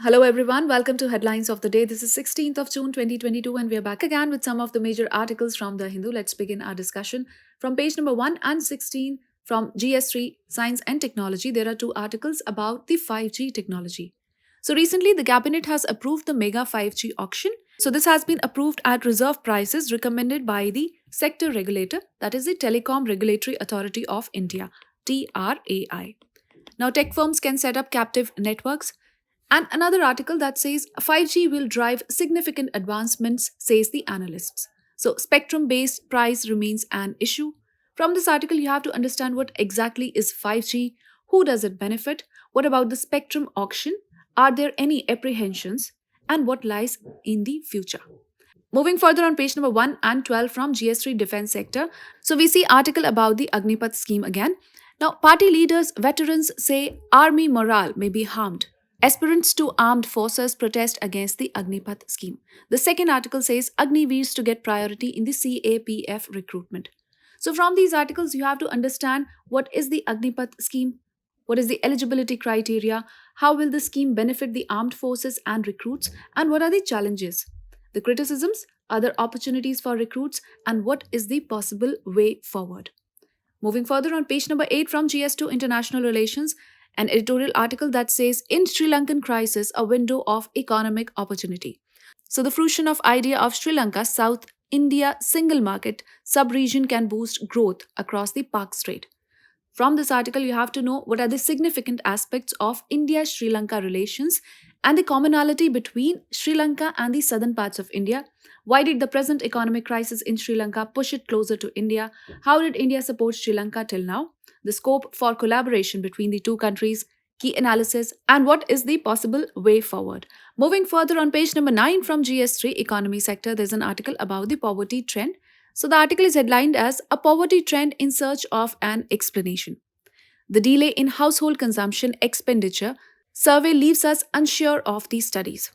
Hello everyone, welcome to Headlines of the Day. This is 16th of June 2022 and we are back again with some of the major articles from The Hindu. Let's begin our discussion. From page number 1 and 16 from GS3 Science and Technology, there are two articles about the 5G technology. So recently the cabinet has approved the mega 5G auction. So this has been approved at reserve prices recommended by the sector regulator, that is the Telecom Regulatory Authority of India, TRAI. Now tech firms can set up captive networks. And another article that says 5G will drive significant advancements, says the analysts. So, spectrum based price remains an issue. From this article, you have to understand what exactly is 5G, who does it benefit, what about the spectrum auction, are there any apprehensions, and what lies in the future. Moving further on page number 1 and 12 from GS3 Defense Sector. So, we see article about the Agnipat Scheme again. Now, party leaders, veterans say army morale may be harmed. Aspirants to armed forces protest against the Agnipat scheme. The second article says Agniveers to get priority in the CAPF recruitment. So from these articles, you have to understand what is the Agnipat scheme, what is the eligibility criteria, how will the scheme benefit the armed forces and recruits, and what are the challenges, the criticisms, other opportunities for recruits, and what is the possible way forward. Moving further on page number 8 from GS2 International Relations, an editorial article that says in Sri Lankan crisis a window of economic opportunity. So the fruition of idea of Sri Lanka South India single market sub-region can boost growth across the Pak Strait. From this article you have to know what are the significant aspects of India-Sri Lanka relations and the commonality between Sri Lanka and the southern parts of India. Why did the present economic crisis in Sri Lanka push it closer to India? How did India support Sri Lanka till now? The scope for collaboration between the two countries, key analysis, and what is the possible way forward. Moving further on page number 9 from GS3 Economy Sector, there's an article about the poverty trend. So the article is headlined as A Poverty Trend in Search of an Explanation. The delay in household consumption expenditure survey leaves us unsure of these studies.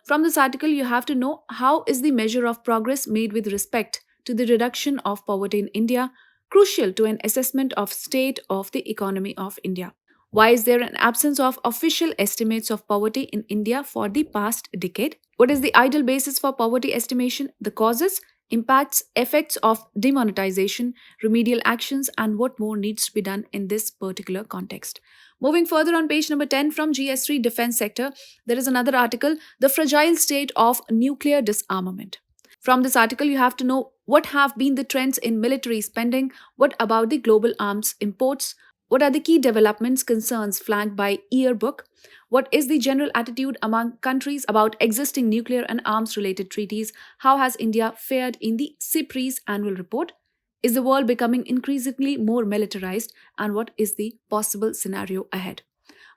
From this article, you have to know how is the measure of progress made with respect to the reduction of poverty in India crucial to an assessment of state of the economy of India. Why is there an absence of official estimates of poverty in India for the past decade? What is the ideal basis for poverty estimation? The causes, impacts, effects of demonetization, remedial actions, and what more needs to be done in this particular context. Moving further on page number 10 from GS3 Defense Sector, there is another article, The Fragile State of Nuclear Disarmament. From this article, you have to know what have been the trends in military spending, what about the global arms imports, what are the key developments, concerns flagged by Yearbook, what is the general attitude among countries about existing nuclear and arms related treaties, how has India fared in the CIPRI's annual report, is the world becoming increasingly more militarized, and what is the possible scenario ahead.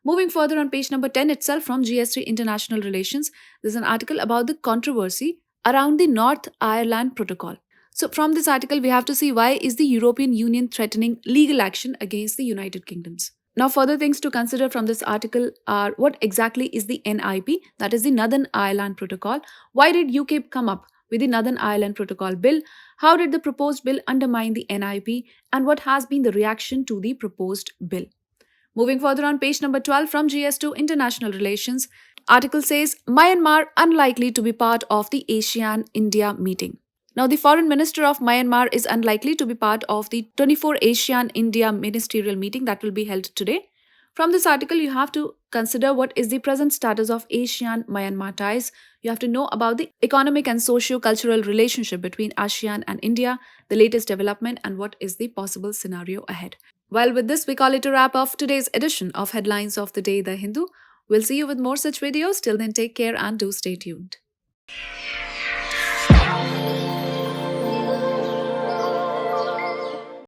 Moving further on page number 10 itself from GS3 International Relations, there's an article about the controversy around the North Ireland Protocol. So from this article, we have to see why is the European Union threatening legal action against the United Kingdoms. Now, further things to consider from this article are what exactly is the NIP, that is the Northern Ireland Protocol. Why did UK come up with the Northern Ireland Protocol Bill? How did the proposed bill undermine the NIP? And what has been the reaction to the proposed bill? Moving further on page number 12 from GS2 International Relations, article says Myanmar unlikely to be part of the ASEAN-India meeting. Now, the Foreign Minister of Myanmar is unlikely to be part of the 24 ASEAN-India ministerial meeting that will be held today. From this article, you have to consider what is the present status of ASEAN-Myanmar ties. You have to know about the economic and socio-cultural relationship between ASEAN and India, the latest development, and what is the possible scenario ahead. Well, with this, we call it a wrap of today's edition of Headlines of the Day, The Hindu. We'll see you with more such videos. Till then, take care and do stay tuned.